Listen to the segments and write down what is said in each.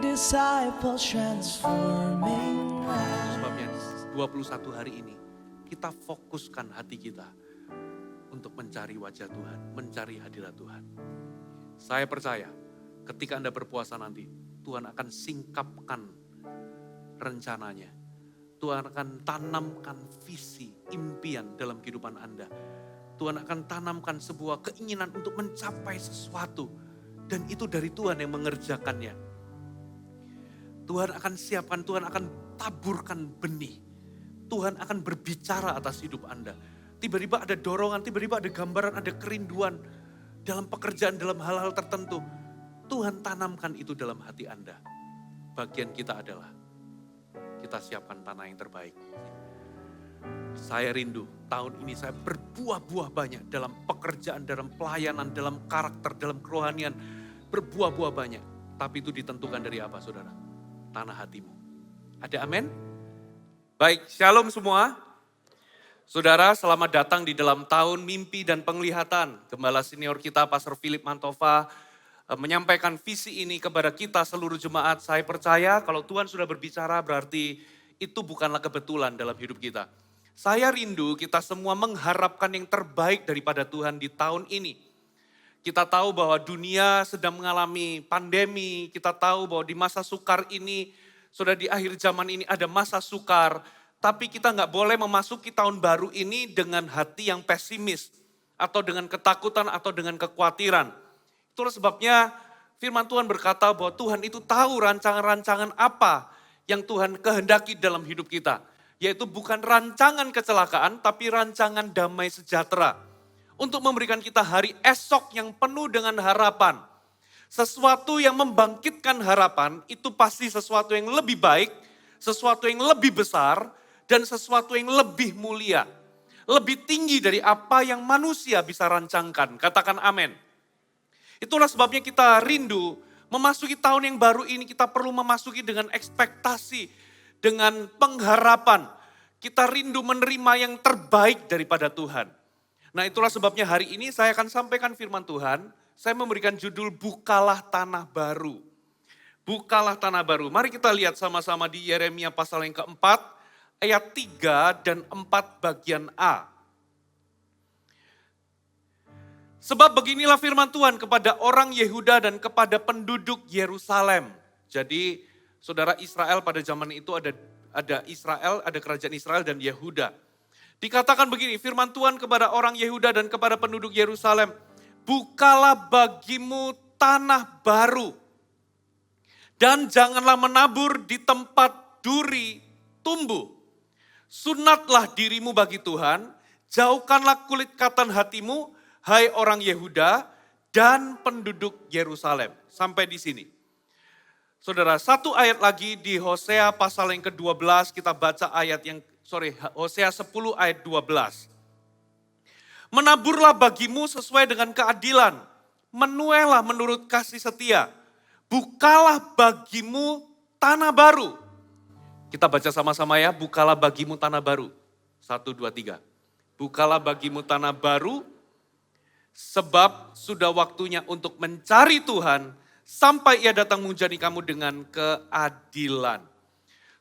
disciples transforming lives. Sebabnya 21 hari ini kita fokuskan hati kita untuk mencari wajah Tuhan, mencari hadirat Tuhan. Saya percaya ketika Anda berpuasa nanti, Tuhan akan singkapkan rencananya. Tuhan akan tanamkan visi, impian dalam kehidupan Anda. Tuhan akan tanamkan sebuah keinginan untuk mencapai sesuatu. Dan itu dari Tuhan yang mengerjakannya. Tuhan akan siapkan, Tuhan akan taburkan benih. Tuhan akan berbicara atas hidup Anda. Tiba-tiba ada dorongan, tiba-tiba ada gambaran, ada kerinduan dalam pekerjaan, dalam hal-hal tertentu. Tuhan tanamkan itu dalam hati Anda. Bagian kita adalah kita siapkan tanah yang terbaik. Saya rindu tahun ini saya berbuah-buah banyak dalam pekerjaan, dalam pelayanan, dalam karakter, dalam kerohanian. Berbuah-buah banyak. Tapi itu ditentukan dari apa saudara? Tanah hatimu. Ada amin? Baik, shalom semua. Saudara, selamat datang di dalam tahun mimpi dan penglihatan. Gembala senior kita, Pastor Philip Mantova, menyampaikan visi ini kepada kita seluruh jemaat. Saya percaya kalau Tuhan sudah berbicara berarti itu bukanlah kebetulan dalam hidup kita. Saya rindu kita semua mengharapkan yang terbaik daripada Tuhan di tahun ini. Kita tahu bahwa dunia sedang mengalami pandemi, kita tahu bahwa di masa sukar ini, sudah di akhir zaman ini ada masa sukar. Tapi kita nggak boleh memasuki tahun baru ini dengan hati yang pesimis. Atau dengan ketakutan atau dengan kekhawatiran. Itulah sebabnya firman Tuhan berkata bahwa Tuhan itu tahu rancangan-rancangan apa yang Tuhan kehendaki dalam hidup kita. Yaitu bukan rancangan kecelakaan tapi rancangan damai sejahtera. Untuk memberikan kita hari esok yang penuh dengan harapan. Sesuatu yang membangkitkan harapan itu pasti sesuatu yang lebih baik, sesuatu yang lebih besar, dan sesuatu yang lebih mulia. Lebih tinggi dari apa yang manusia bisa rancangkan. Katakan amin. Itulah sebabnya kita rindu memasuki tahun yang baru ini kita perlu memasuki dengan ekspektasi, dengan pengharapan. Kita rindu menerima yang terbaik daripada Tuhan. Nah itulah sebabnya hari ini saya akan sampaikan firman Tuhan. Saya memberikan judul Bukalah Tanah Baru. Bukalah Tanah Baru. Mari kita lihat sama-sama di Yeremia pasal yang keempat, ayat 3 dan 4 bagian A. Sebab beginilah firman Tuhan kepada orang Yehuda dan kepada penduduk Yerusalem. Jadi saudara Israel pada zaman itu ada Israel, ada kerajaan Israel dan Yehuda. Dikatakan begini, firman Tuhan kepada orang Yehuda dan kepada penduduk Yerusalem. Bukalah bagimu tanah baru. Dan janganlah menabur di tempat duri tumbuh. Sunatlah dirimu bagi Tuhan, jauhkanlah kulit katan hatimu, hai orang Yehuda dan penduduk Yerusalem. Sampai di sini. Saudara, satu ayat lagi di Hosea pasal yang ke-12, kita baca Hosea 10 ayat 12. Menaburlah bagimu sesuai dengan keadilan, menuailah menurut kasih setia, bukalah bagimu tanah baru. Kita baca sama-sama ya, bukalah bagimu tanah baru. 1, 2, 3. Bukalah bagimu tanah baru, sebab sudah waktunya untuk mencari Tuhan sampai ia datang menghujani kamu dengan keadilan.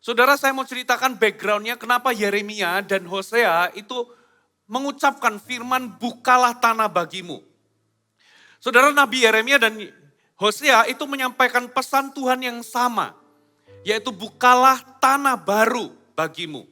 Saudara, saya mau ceritakan backgroundnya kenapa Yeremia dan Hosea itu mengucapkan firman bukalah tanah bagimu. Saudara, Nabi Yeremia dan Hosea itu menyampaikan pesan Tuhan yang sama. Yaitu bukalah tanah baru bagimu.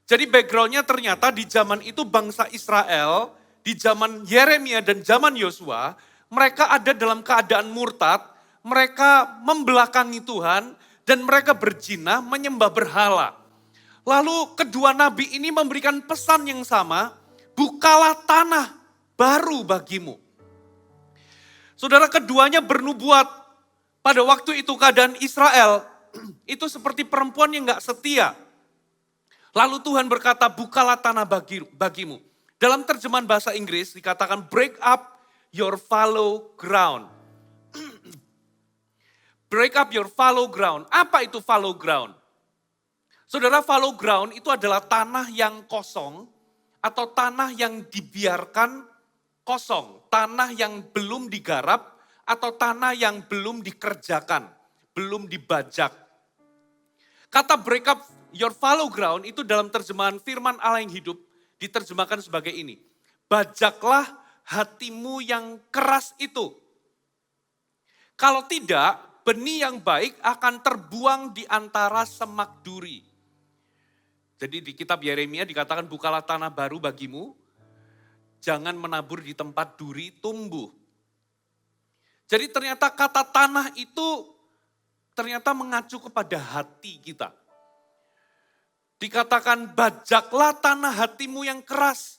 Jadi backgroundnya ternyata di zaman itu bangsa Israel, di zaman Yeremia dan zaman Yosua, mereka ada dalam keadaan murtad, mereka membelakangi Tuhan, dan mereka berzina menyembah berhala. Lalu kedua nabi ini memberikan pesan yang sama, bukalah tanah baru bagimu. Saudara, keduanya bernubuat pada waktu itu keadaan Israel, itu seperti perempuan yang gak setia. Lalu Tuhan berkata, bukalah tanah bagimu. Dalam terjemahan bahasa Inggris dikatakan break up your fallow ground. Break up your fallow ground. Apa itu fallow ground? Saudara, fallow ground itu adalah tanah yang kosong atau tanah yang dibiarkan kosong. Tanah yang belum digarap atau tanah yang belum dikerjakan. belum dibajak. Kata break up your fallow ground itu dalam terjemahan firman Allah yang hidup diterjemahkan sebagai ini. Bajaklah hatimu yang keras itu. Kalau tidak, benih yang baik akan terbuang di antara semak duri. Jadi di kitab Yeremia dikatakan bukalah tanah baru bagimu, jangan menabur di tempat duri tumbuh. Jadi ternyata kata tanah itu ternyata mengacu kepada hati kita. Dikatakan bajaklah tanah hatimu yang keras,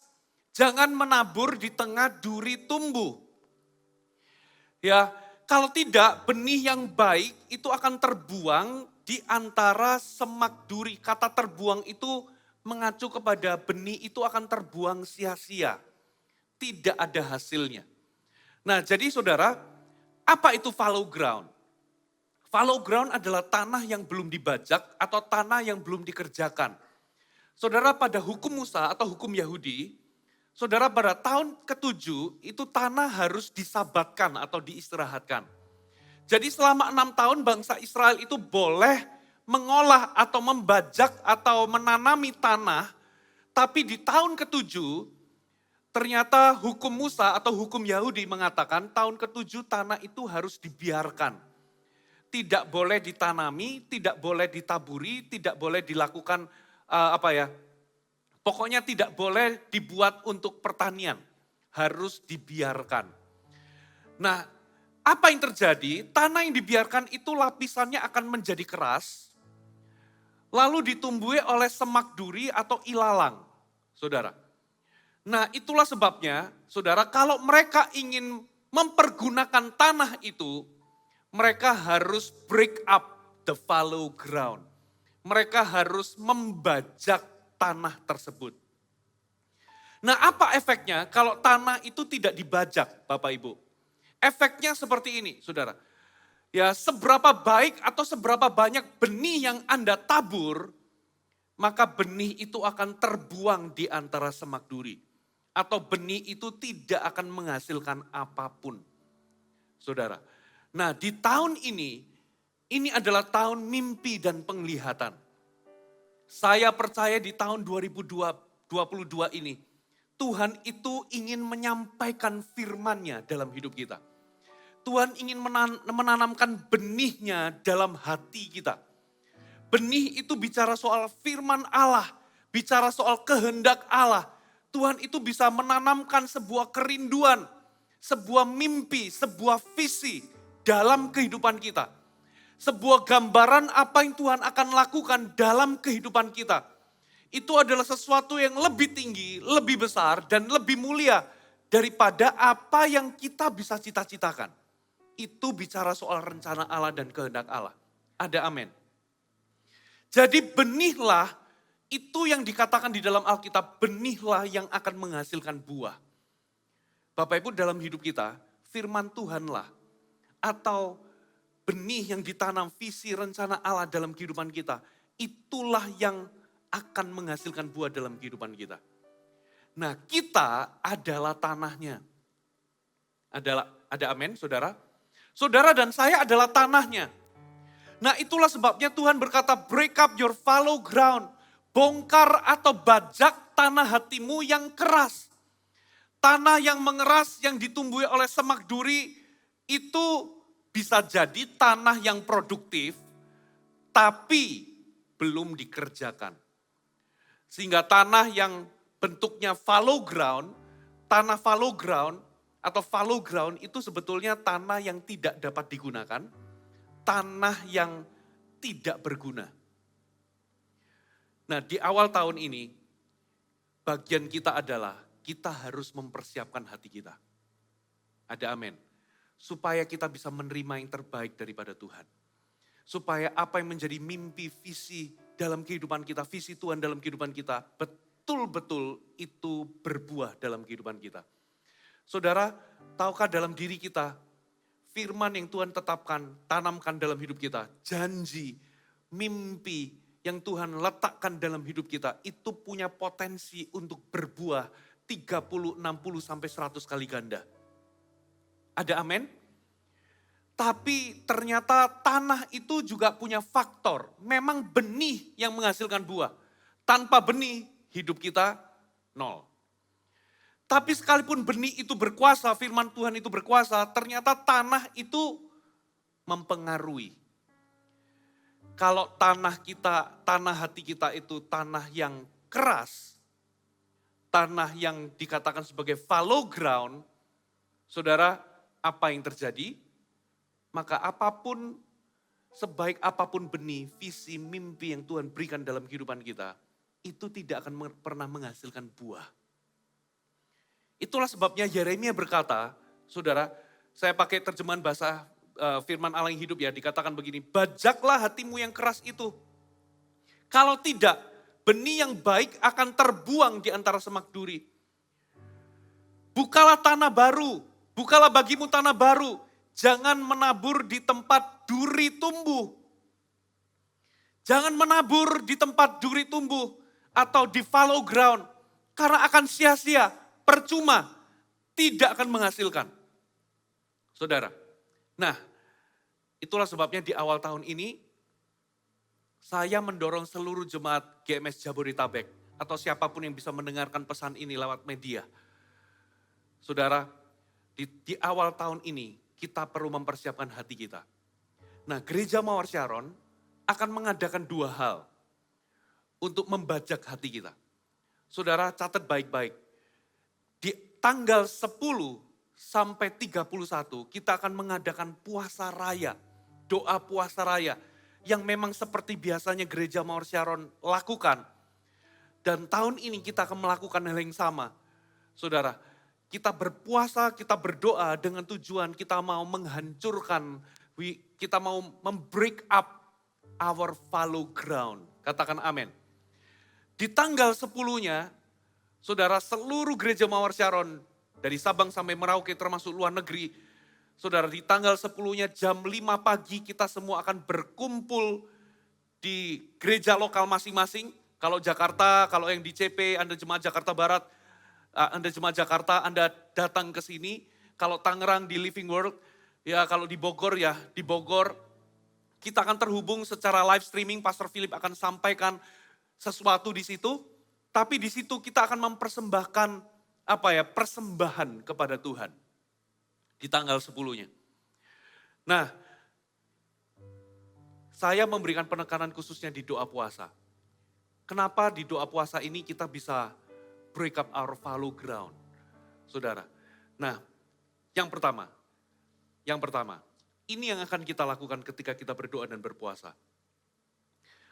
jangan menabur di tengah duri tumbuh. Ya, kalau tidak benih yang baik itu akan terbuang di antara semak duri. Kata terbuang itu mengacu kepada benih itu akan terbuang sia-sia. Tidak ada hasilnya. Nah jadi saudara, apa itu fallow ground? Fallow ground adalah tanah yang belum dibajak atau tanah yang belum dikerjakan. Saudara pada hukum Musa atau hukum Yahudi, saudara pada tahun ke-7 itu tanah harus disabatkan atau diistirahatkan. Jadi selama 6 tahun bangsa Israel itu boleh mengolah atau membajak atau menanami tanah. Tapi di tahun ke-7 ternyata hukum Musa atau hukum Yahudi mengatakan tahun ke-7 tanah itu harus dibiarkan. Tidak boleh ditanami, tidak boleh ditaburi, tidak boleh dilakukan pokoknya tidak boleh dibuat untuk pertanian. Harus dibiarkan. Nah, apa yang terjadi? Tanah yang dibiarkan itu lapisannya akan menjadi keras, lalu ditumbuhi oleh semak duri atau ilalang, saudara. Nah itulah sebabnya, saudara, kalau mereka ingin mempergunakan tanah itu, mereka harus break up the fallow ground. Mereka harus membajak tanah tersebut. Nah apa efeknya kalau tanah itu tidak dibajak, Bapak Ibu? Efeknya seperti ini, saudara. Ya, seberapa baik atau seberapa banyak benih yang Anda tabur, maka benih itu akan terbuang di antara semak duri. Atau benih itu tidak akan menghasilkan apapun. Saudara. Nah di tahun ini adalah tahun mimpi dan penglihatan. Saya percaya di tahun 2022 ini, Tuhan itu ingin menyampaikan firman-Nya dalam hidup kita. Tuhan ingin menanamkan benihnya dalam hati kita. Benih itu bicara soal firman Allah, bicara soal kehendak Allah. Tuhan itu bisa menanamkan sebuah kerinduan, sebuah mimpi, sebuah visi dalam kehidupan kita. Sebuah gambaran apa yang Tuhan akan lakukan dalam kehidupan kita. Itu adalah sesuatu yang lebih tinggi, lebih besar, dan lebih mulia daripada apa yang kita bisa cita-citakan. Itu bicara soal rencana Allah dan kehendak Allah. Ada amin. Jadi benihlah itu yang dikatakan di dalam Alkitab, benihlah yang akan menghasilkan buah. Bapak Ibu dalam hidup kita, firman Tuhanlah atau benih yang ditanam visi rencana Allah dalam kehidupan kita, itulah yang akan menghasilkan buah dalam kehidupan kita. Nah kita adalah tanahnya. Ada amin saudara? Saudara dan saya adalah tanahnya. Nah itulah sebabnya Tuhan berkata break up your fallow ground. Bongkar atau bajak tanah hatimu yang keras. Tanah yang mengeras yang ditumbuhi oleh semak duri itu bisa jadi tanah yang produktif tapi belum dikerjakan. Sehingga tanah yang bentuknya fallow ground, tanah fallow ground atau fallow ground itu sebetulnya tanah yang tidak dapat digunakan, tanah yang tidak berguna. Nah di awal tahun ini, bagian kita adalah kita harus mempersiapkan hati kita. Ada amin. Supaya kita bisa menerima yang terbaik daripada Tuhan. Supaya apa yang menjadi mimpi, visi dalam kehidupan kita, visi Tuhan dalam kehidupan kita, betul-betul itu berbuah dalam kehidupan kita. Saudara, tahukah dalam diri kita, firman yang Tuhan tetapkan, tanamkan dalam hidup kita, janji, mimpi yang Tuhan letakkan dalam hidup kita, itu punya potensi untuk berbuah 30, 60, sampai 100 kali ganda. Ada amin? Tapi ternyata tanah itu juga punya faktor. Memang benih yang menghasilkan buah. Tanpa benih, hidup kita nol. Tapi sekalipun benih itu berkuasa, firman Tuhan itu berkuasa, ternyata tanah itu mempengaruhi. Kalau tanah kita, tanah hati kita itu tanah yang keras, tanah yang dikatakan sebagai fallow ground, saudara, apa yang terjadi? Maka apapun, sebaik apapun benih, visi, mimpi yang Tuhan berikan dalam kehidupan kita, itu tidak akan pernah menghasilkan buah. Itulah sebabnya Yeremia berkata, saudara, saya pakai terjemahan bahasa firman Allah yang hidup ya, dikatakan begini, bajaklah hatimu yang keras itu. Kalau tidak, benih yang baik akan terbuang di antara semak duri. Bukalah tanah baru, bukalah bagimu tanah baru. Jangan menabur di tempat duri tumbuh. Jangan menabur di tempat duri tumbuh atau di fallow ground. Karena akan sia-sia, percuma, tidak akan menghasilkan. Saudara, nah itulah sebabnya di awal tahun ini saya mendorong seluruh jemaat GMS Jabodetabek atau siapapun yang bisa mendengarkan pesan ini lewat media. Saudara, di awal tahun ini kita perlu mempersiapkan hati kita. Nah, Gereja Mawar Syaron akan mengadakan dua hal untuk membajak hati kita. Saudara, catat baik-baik. Di tanggal 10 sampai 31 kita akan mengadakan puasa raya. Doa puasa raya yang memang seperti biasanya Gereja Mawar Syaron lakukan. Dan tahun ini kita akan melakukan hal yang sama. Saudara, kita berpuasa, kita berdoa dengan tujuan kita mau menghancurkan, kita mau membreak up our fallow ground. Katakan amin. Di tanggal 10-nya, saudara, seluruh Gereja Mawar Syaron, dari Sabang sampai Merauke termasuk luar negeri, saudara, di tanggal 10-nya jam 5 pagi kita semua akan berkumpul di gereja lokal masing-masing. Kalau Jakarta, kalau yang di CP, Anda jemaat Jakarta Barat, Anda jemaat Jakarta, Anda datang ke sini. Kalau Tangerang di Living World, ya kalau di Bogor ya di Bogor. Kita akan terhubung secara live streaming, Pastor Philip akan sampaikan sesuatu di situ. Tapi di situ kita akan mempersembahkan persembahan kepada Tuhan. Di tanggal 10-nya. Nah, saya memberikan penekanan khususnya di doa puasa. Kenapa di doa puasa ini kita bisa break up our fallow ground, saudara. Nah, yang pertama, ini yang akan kita lakukan ketika kita berdoa dan berpuasa.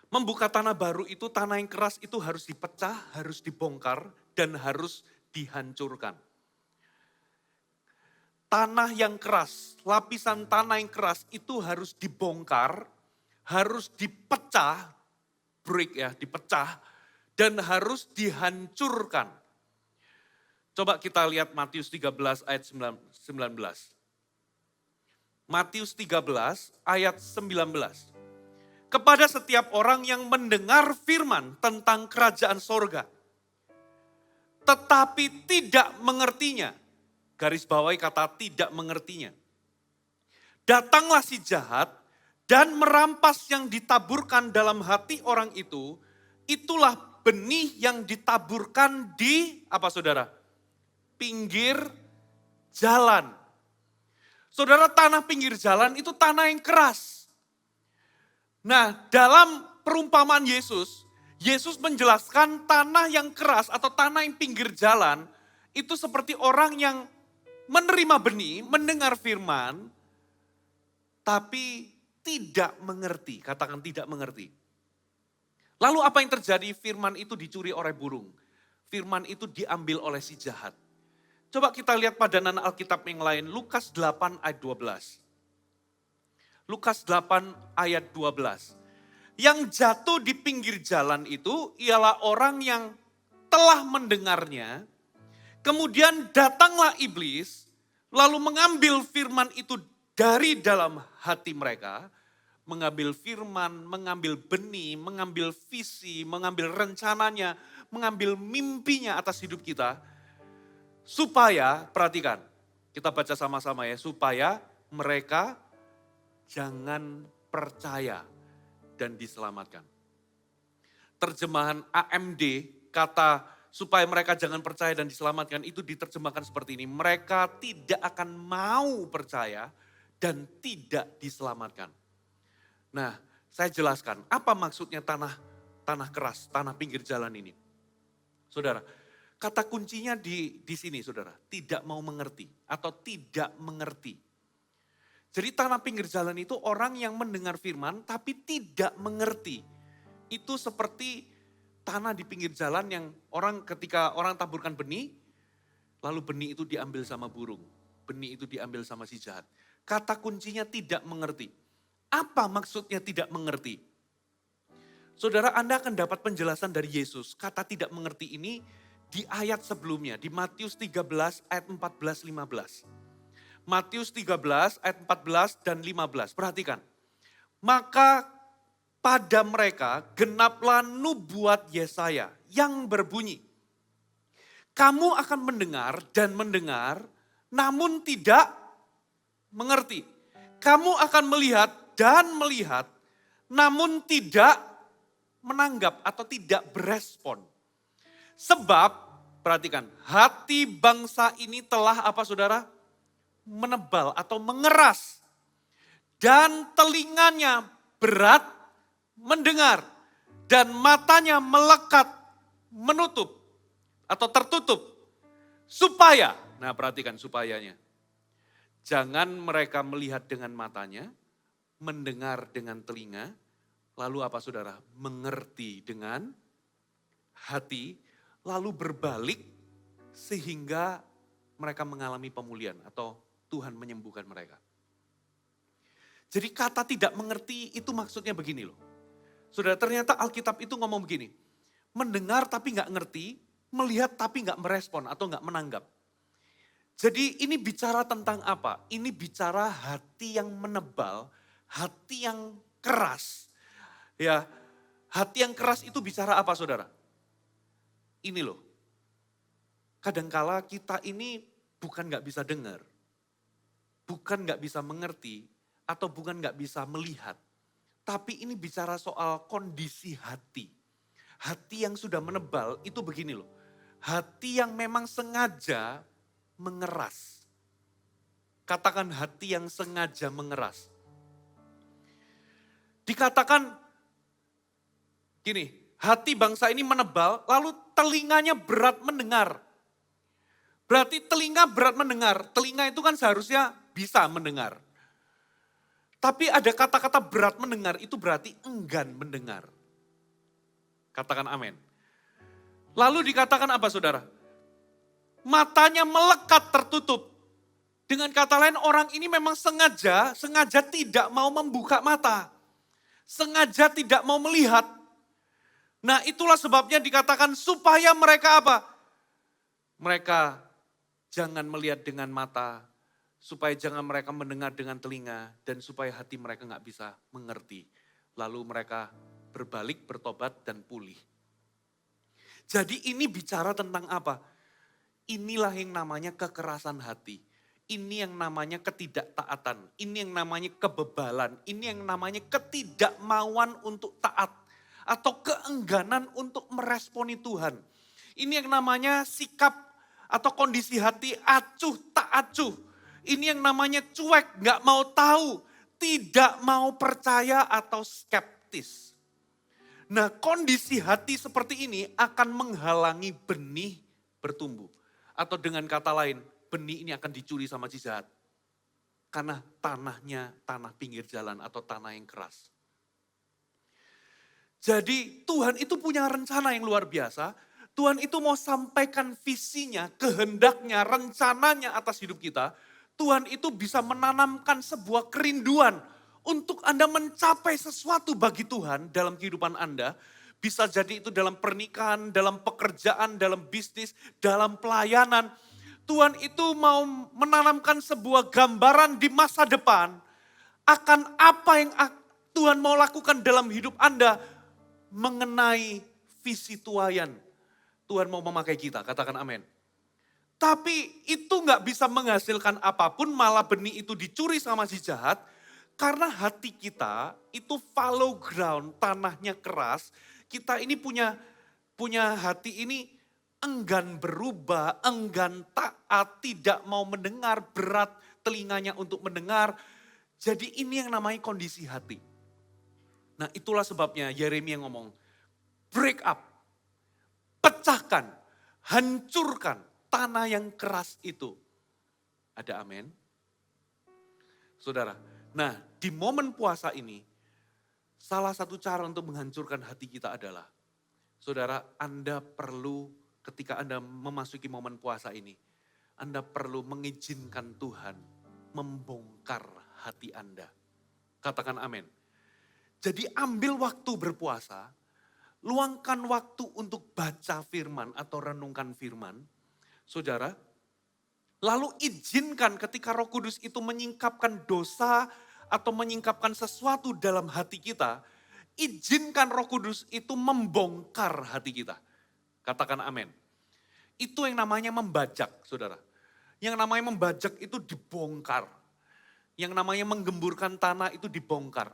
Membuka tanah baru itu, tanah yang keras itu harus dipecah, harus dibongkar, dan harus dihancurkan. Tanah yang keras, lapisan tanah yang keras itu harus dibongkar, harus dipecah, dipecah, dan harus dihancurkan. Coba kita lihat Matius 13 ayat 19. Matius 13 ayat 19. Kepada setiap orang yang mendengar firman tentang kerajaan sorga, tetapi tidak mengertinya. Garis bawahi kata tidak mengertinya. Datanglah si jahat dan merampas yang ditaburkan dalam hati orang itu, itulah benih yang ditaburkan di, saudara? Pinggir jalan. Saudara, tanah pinggir jalan itu tanah yang keras. Nah, dalam perumpamaan Yesus menjelaskan tanah yang keras atau tanah yang pinggir jalan, itu seperti orang yang menerima benih, mendengar firman, tapi tidak mengerti. Katakan tidak mengerti. Lalu apa yang terjadi? Firman itu dicuri oleh burung. Firman itu diambil oleh si jahat. Coba kita lihat padanan Alkitab yang lain. Lukas 8 ayat 12. Lukas 8 ayat 12. Yang jatuh di pinggir jalan itu ialah orang yang telah mendengarnya. Kemudian datanglah iblis. Lalu mengambil firman itu dari dalam hati mereka. Mengambil firman, mengambil benih, mengambil visi, mengambil rencananya, mengambil mimpinya atas hidup kita. Supaya, perhatikan, kita baca sama-sama ya, supaya mereka jangan percaya dan diselamatkan. Terjemahan AMD kata supaya mereka jangan percaya dan diselamatkan itu diterjemahkan seperti ini. Mereka tidak akan mau percaya dan tidak diselamatkan. Nah, saya jelaskan apa maksudnya tanah keras, tanah pinggir jalan ini. Saudara, kata kuncinya di sini saudara, tidak mau mengerti atau tidak mengerti. Jadi tanah pinggir jalan itu orang yang mendengar firman tapi tidak mengerti. Itu seperti tanah di pinggir jalan yang ketika orang taburkan benih, lalu benih itu diambil sama burung. Benih itu diambil sama si jahat. Kata kuncinya tidak mengerti. Apa maksudnya tidak mengerti? Saudara, Anda akan dapat penjelasan dari Yesus. Kata tidak mengerti ini di ayat sebelumnya, di Matius 13 ayat 14-15. Matius 13 ayat 14 dan 15, perhatikan. Maka pada mereka genaplah nubuat Yesaya yang berbunyi, kamu akan mendengar dan mendengar, namun tidak mengerti. Kamu akan melihat dan melihat, namun tidak menanggap atau tidak berespon. Sebab, perhatikan, hati bangsa ini telah apa saudara? Menebal atau mengeras. Dan telinganya berat mendengar. Dan matanya melekat, menutup atau tertutup. Supaya, nah perhatikan supayanya. Jangan mereka melihat dengan matanya, mendengar dengan telinga, lalu apa saudara? Mengerti dengan hati, lalu berbalik sehingga mereka mengalami pemulihan atau Tuhan menyembuhkan mereka. Jadi kata tidak mengerti itu maksudnya begini loh. Saudara, ternyata Alkitab itu ngomong begini, mendengar tapi gak ngerti, melihat tapi gak merespon atau gak menanggap. Jadi ini bicara tentang apa? Ini bicara hati yang menebal, hati yang keras. Ya, hati yang keras itu bicara apa saudara? Ini loh, kadangkala kita ini bukan gak bisa dengar, bukan gak bisa mengerti, atau bukan gak bisa melihat. Tapi ini bicara soal kondisi hati. Hati yang sudah menebal itu begini loh, hati yang memang sengaja mengeras. Katakan hati yang sengaja mengeras. Dikatakan gini, hati bangsa ini menebal, lalu telinganya berat mendengar. Berarti telinga berat mendengar, telinga itu kan seharusnya bisa mendengar. Tapi ada kata-kata berat mendengar, itu berarti enggan mendengar. Katakan amin. Lalu dikatakan apa saudara? Matanya melekat tertutup. Dengan kata lain orang ini memang sengaja tidak mau membuka mata. Sengaja tidak mau melihat. Nah itulah sebabnya dikatakan supaya mereka apa? Mereka jangan melihat dengan mata, supaya jangan mereka mendengar dengan telinga, dan supaya hati mereka gak bisa mengerti. Lalu mereka berbalik, bertobat, dan pulih. Jadi ini bicara tentang apa? Inilah yang namanya kekerasan hati. Ini yang namanya ketidaktaatan. Ini yang namanya kebebalan. Ini yang namanya ketidakmauan untuk taat. Atau keengganan untuk meresponi Tuhan. Ini yang namanya sikap atau kondisi hati acuh tak acuh. Ini yang namanya cuek, gak mau tahu. Tidak mau percaya atau skeptis. Nah kondisi hati seperti ini akan menghalangi benih bertumbuh. Atau dengan kata lain, benih ini akan dicuri sama si jahat. Karena tanahnya tanah pinggir jalan atau tanah yang keras. Jadi Tuhan itu punya rencana yang luar biasa. Tuhan itu mau sampaikan visinya, kehendaknya, rencananya atas hidup kita. Tuhan itu bisa menanamkan sebuah kerinduan untuk Anda mencapai sesuatu bagi Tuhan dalam kehidupan Anda. Bisa jadi itu dalam pernikahan, dalam pekerjaan, dalam bisnis, dalam pelayanan. Tuhan itu mau menanamkan sebuah gambaran di masa depan akan apa yang Tuhan mau lakukan dalam hidup Anda mengenai visi tuayan. Tuhan mau memakai kita, katakan amin. Tapi itu gak bisa menghasilkan apapun, malah benih itu dicuri sama si jahat. Karena hati kita itu fallow ground, tanahnya keras. Kita ini punya hati ini enggan berubah, enggan taat, tidak mau mendengar, berat telinganya untuk mendengar. Jadi ini yang namanya kondisi hati. Nah itulah sebabnya Yeremia ngomong, break up, pecahkan, hancurkan tanah yang keras itu. Ada amin? Saudara, nah di momen puasa ini, salah satu cara untuk menghancurkan hati kita adalah, saudara, Anda perlu ketika Anda memasuki momen puasa ini, Anda perlu mengizinkan Tuhan membongkar hati Anda. Katakan amin. Jadi ambil waktu berpuasa, luangkan waktu untuk baca firman atau renungkan firman. Saudara, lalu izinkan ketika Roh Kudus itu menyingkapkan dosa atau menyingkapkan sesuatu dalam hati kita, izinkan Roh Kudus itu membongkar hati kita. Katakan amin. Itu yang namanya membajak, saudara. Yang namanya membajak itu dibongkar. Yang namanya menggemburkan tanah itu dibongkar.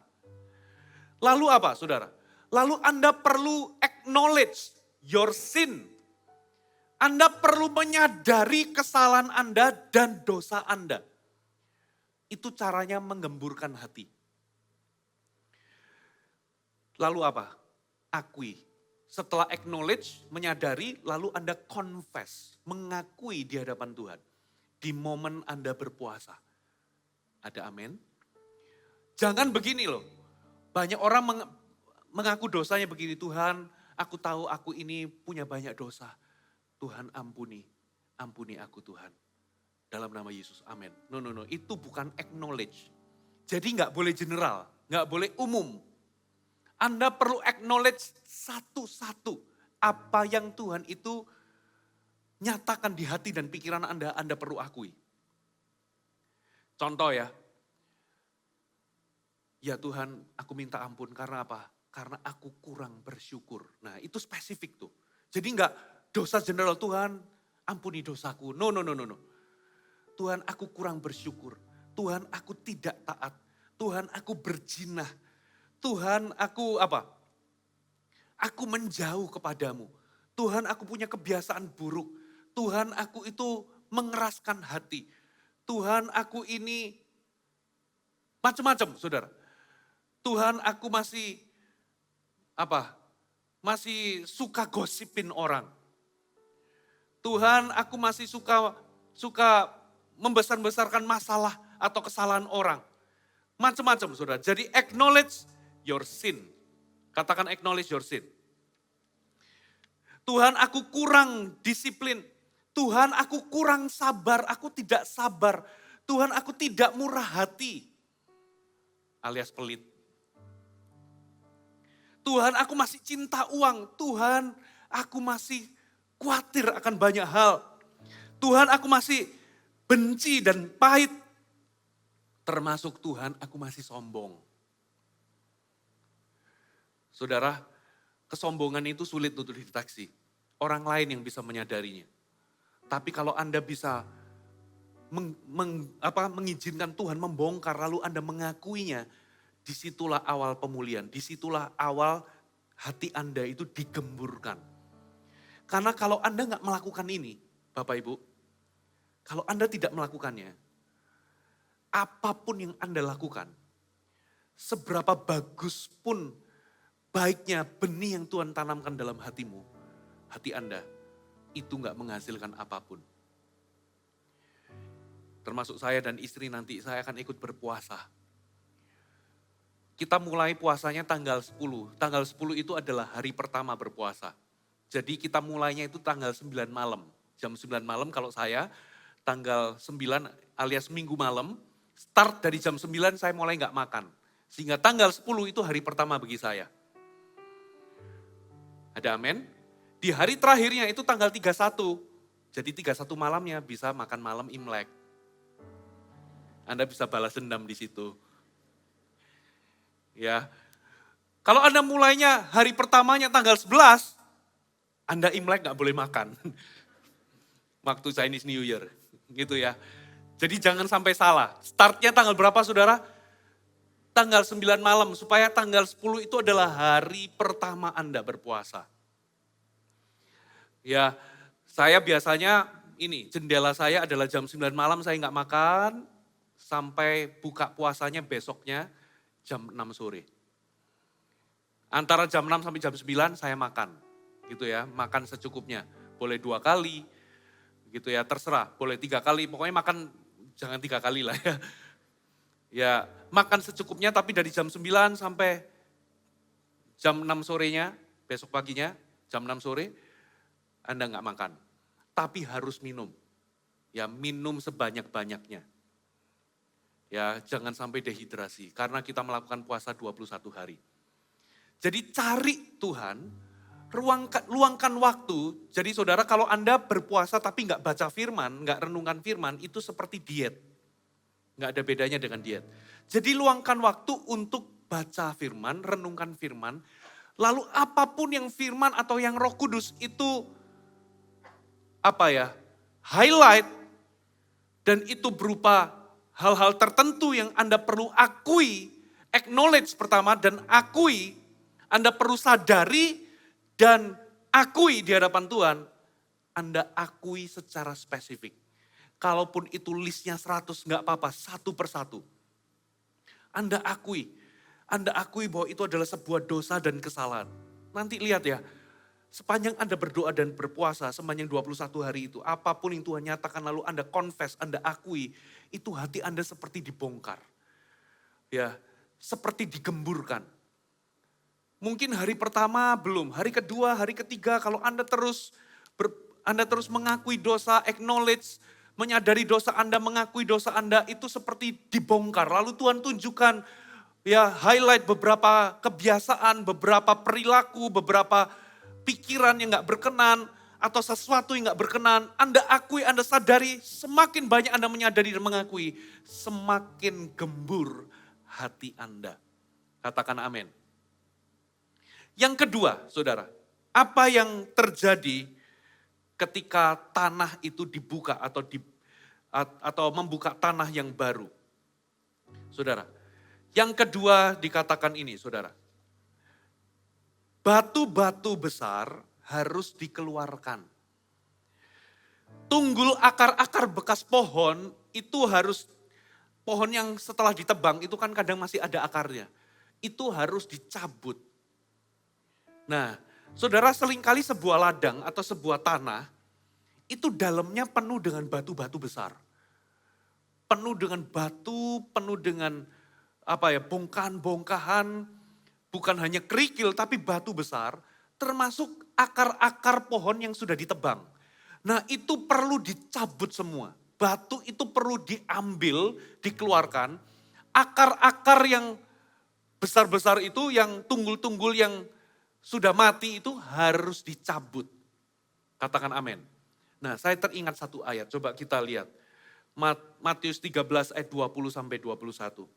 Lalu apa, saudara? Lalu Anda perlu acknowledge your sin. Anda perlu menyadari kesalahan Anda dan dosa Anda. Itu caranya menggemburkan hati. Lalu apa? Akui. Setelah acknowledge, menyadari, lalu Anda confess. Mengakui di hadapan Tuhan. Di momen Anda berpuasa. Ada amin? Jangan begini loh. Banyak orang mengaku dosanya begini. Tuhan, aku tahu aku ini punya banyak dosa. Tuhan ampuni aku Tuhan. Dalam nama Yesus, amin. No, itu bukan acknowledge. Jadi nggak boleh general, nggak boleh umum. Anda perlu acknowledge satu-satu apa yang Tuhan itu nyatakan di hati dan pikiran Anda perlu akui. Contoh ya, ya Tuhan aku minta ampun karena apa? Karena aku kurang bersyukur. Nah itu spesifik tuh. Jadi enggak dosa general, Tuhan ampuni dosaku. No. Tuhan aku kurang bersyukur. Tuhan aku tidak taat. Tuhan aku berjinah. Tuhan aku apa? Aku menjauh kepadamu. Tuhan aku punya kebiasaan buruk. Tuhan aku itu mengeraskan hati. Tuhan aku ini macam-macam saudara. Tuhan aku masih apa? Masih suka gosipin orang. Tuhan aku masih suka membesar-besarkan masalah atau kesalahan orang. Macam-macam saudara. Jadi acknowledge your sin. Katakan acknowledge your sin. Tuhan aku kurang disiplin. Tuhan aku kurang sabar, aku tidak sabar. Tuhan aku tidak murah hati. Alias pelit. Tuhan aku masih cinta uang. Tuhan aku masih khawatir akan banyak hal. Tuhan aku masih benci dan pahit. Termasuk Tuhan aku masih sombong. Saudara, kesombongan itu sulit untuk dideteksi. Orang lain yang bisa menyadarinya. Tapi kalau Anda bisa mengizinkan Tuhan membongkar lalu Anda mengakuinya, disitulah awal pemulihan, disitulah awal hati Anda itu digemburkan. Karena kalau Anda nggak melakukan ini, Bapak Ibu, kalau Anda tidak melakukannya, apapun yang Anda lakukan, seberapa bagus pun baiknya benih yang Tuhan tanamkan dalam hatimu, hati Anda itu nggak menghasilkan apapun. Termasuk saya dan istri nanti saya akan ikut berpuasa. Kita mulai puasanya tanggal 10. Tanggal 10 itu adalah hari pertama berpuasa. Jadi kita mulainya itu tanggal 9 malam. Jam 9 malam kalau saya, tanggal 9 alias minggu malam, start dari jam 9 saya mulai nggak makan. Sehingga tanggal 10 itu hari pertama bagi saya. Ada amin? Di hari terakhirnya itu tanggal 31. Jadi 31 malamnya bisa makan malam Imlek. Anda bisa balas dendam di situ. Ya. Kalau Anda mulainya hari pertamanya tanggal 11, Anda Imlek gak boleh makan. Waktu Chinese New Year. Gitu ya. Jadi jangan sampai salah. Startnya tanggal berapa saudara? tanggal 9 malam supaya tanggal 10 itu adalah hari pertama Anda berpuasa. Ya, saya biasanya jendela saya adalah jam 9 malam saya nggak makan sampai buka puasanya besoknya jam 6 sore. Antara jam 6 sampai jam 9 saya makan, gitu ya, makan secukupnya. Boleh 2 kali, gitu ya, terserah, boleh 3 kali, pokoknya makan jangan 3 kali lah ya. Ya, makan secukupnya tapi dari jam 9 sampai jam 6 sorenya, besok paginya, jam 6 sore, Anda nggak makan. Tapi harus minum. Ya, minum sebanyak-banyaknya. Ya, jangan sampai dehidrasi, karena kita melakukan puasa 21 hari. Jadi cari Tuhan, luangkan waktu. Jadi saudara, kalau Anda berpuasa tapi nggak baca firman, nggak renungkan firman, itu seperti diet. Nggak ada bedanya dengan diet. Jadi luangkan waktu untuk baca firman, renungkan firman. Lalu apapun yang firman atau yang Roh Kudus itu highlight, dan itu berupa hal-hal tertentu yang Anda perlu akui, acknowledge pertama dan akui, Anda perlu sadari dan akui di hadapan Tuhan, Anda akui secara spesifik. Kalaupun itu listnya 100 nggak apa-apa, satu persatu. Anda akui bahwa itu adalah sebuah dosa dan kesalahan. Nanti lihat ya, sepanjang Anda berdoa dan berpuasa, sepanjang 21 hari itu, apapun yang Tuhan nyatakan lalu Anda confess, Anda akui, itu hati Anda seperti dibongkar. Ya, seperti digemburkan. Mungkin hari pertama belum, hari kedua, hari ketiga, kalau Anda terus mengakui dosa, acknowledge, menyadari dosa Anda, mengakui dosa Anda, itu seperti dibongkar. Lalu Tuhan tunjukkan, ya, highlight beberapa kebiasaan, beberapa perilaku, beberapa pikiran yang gak berkenan, atau sesuatu yang gak berkenan. Anda akui, Anda sadari, semakin banyak Anda menyadari dan mengakui, semakin gembur hati Anda. Katakan amin. Yang kedua, saudara, apa yang terjadi ketika tanah itu dibuka atau membuka tanah yang baru? Saudara, yang kedua dikatakan ini, saudara. Batu-batu besar harus dikeluarkan. Tunggul akar-akar bekas pohon itu harus, pohon yang setelah ditebang itu kan kadang masih ada akarnya. Itu harus dicabut. Nah, saudara, seringkali sebuah ladang atau sebuah tanah itu dalamnya penuh dengan batu-batu besar. Penuh dengan batu, penuh dengan bongkahan-bongkahan, bukan hanya kerikil tapi batu besar, termasuk akar-akar pohon yang sudah ditebang. Nah, itu perlu dicabut semua. Batu itu perlu diambil, dikeluarkan. Akar-akar yang besar-besar itu, yang tunggul-tunggul yang sudah mati itu harus dicabut. Katakan amin. Nah, saya teringat satu ayat, coba kita lihat. Matius 13 ayat 20 sampai 21.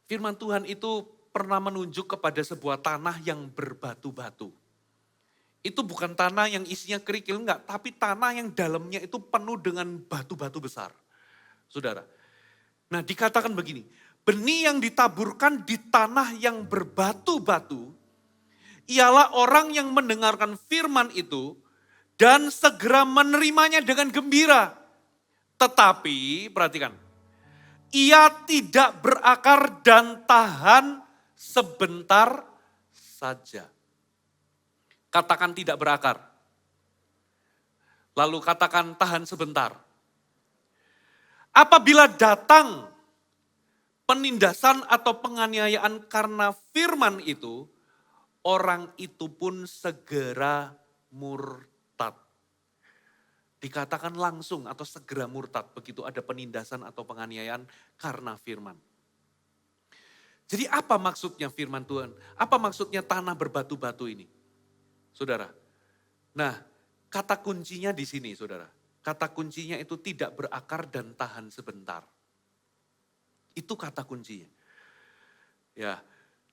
Firman Tuhan itu pernah menunjuk kepada sebuah tanah yang berbatu-batu. Itu bukan tanah yang isinya kerikil, enggak, tapi tanah yang dalamnya itu penuh dengan batu-batu besar. Saudara. Nah, dikatakan begini, benih yang ditaburkan di tanah yang berbatu-batu, ialah orang yang mendengarkan firman itu dan segera menerimanya dengan gembira. Tetapi, perhatikan, ia tidak berakar dan tahan sebentar saja. Katakan tidak berakar. Lalu katakan tahan sebentar. Apabila datang penindasan atau penganiayaan karena firman itu, orang itu pun segera murtad. Dikatakan langsung atau segera murtad begitu ada penindasan atau penganiayaan karena firman. Jadi apa maksudnya firman Tuhan? Apa maksudnya tanah berbatu-batu ini? Saudara, nah kata kuncinya di sini, saudara. Kata kuncinya itu tidak berakar dan tahan sebentar. Itu kata kuncinya. Ya,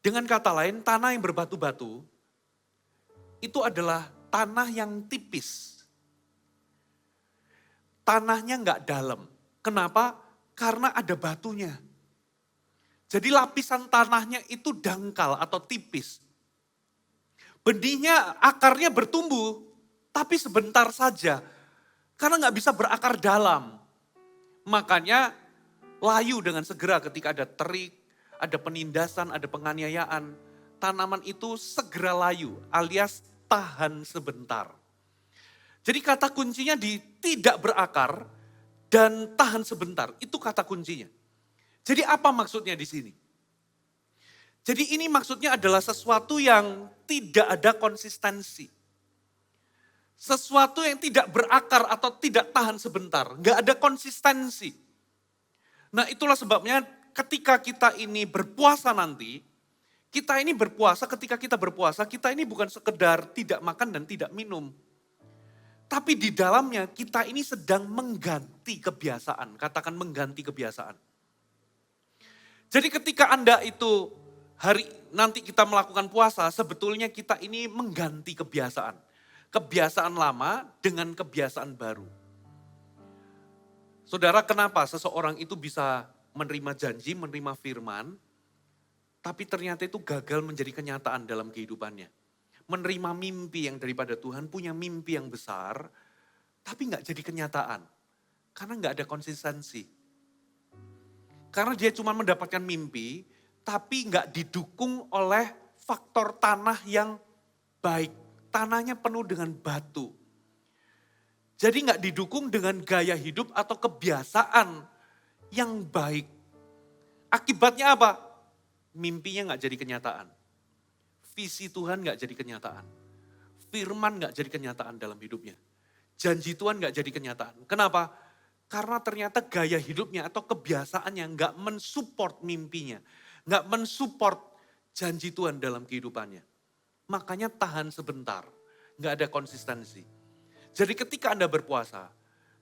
dengan kata lain, tanah yang berbatu-batu itu adalah tanah yang tipis. Tanahnya enggak dalam. Kenapa? Karena ada batunya. Jadi lapisan tanahnya itu dangkal atau tipis. Benihnya, akarnya bertumbuh, tapi sebentar saja. Karena nggak bisa berakar dalam. Makanya layu dengan segera ketika ada terik, ada penindasan, ada penganiayaan. Tanaman itu segera layu alias tahan sebentar. Jadi kata kuncinya di tidak berakar dan tahan sebentar. Itu kata kuncinya. Jadi apa maksudnya di sini? Jadi ini maksudnya adalah sesuatu yang tidak ada konsistensi. Sesuatu yang tidak berakar atau tidak tahan sebentar. Nggak ada konsistensi. Nah itulah sebabnya ketika kita ini berpuasa nanti, kita ini berpuasa, ketika kita berpuasa, kita ini bukan sekedar tidak makan dan tidak minum. Tapi di dalamnya kita ini sedang mengganti kebiasaan. Katakan mengganti kebiasaan. Jadi ketika Anda itu nanti kita melakukan puasa, sebetulnya kita ini mengganti kebiasaan. Kebiasaan lama dengan kebiasaan baru. Saudara, kenapa seseorang itu bisa menerima janji, menerima firman, tapi ternyata itu gagal menjadi kenyataan dalam kehidupannya. Menerima mimpi yang daripada Tuhan, punya mimpi yang besar, tapi gak jadi kenyataan. Karena gak ada konsistensi. Karena dia cuma mendapatkan mimpi, tapi gak didukung oleh faktor tanah yang baik. Tanahnya penuh dengan batu. Jadi gak didukung dengan gaya hidup atau kebiasaan yang baik. Akibatnya apa? Mimpinya gak jadi kenyataan. Visi Tuhan gak jadi kenyataan. Firman gak jadi kenyataan dalam hidupnya. Janji Tuhan gak jadi kenyataan. Kenapa? Karena ternyata gaya hidupnya atau kebiasaannya gak mensupport mimpinya. Gak mensupport janji Tuhan dalam kehidupannya. Makanya tahan sebentar, gak ada konsistensi. Jadi ketika Anda berpuasa,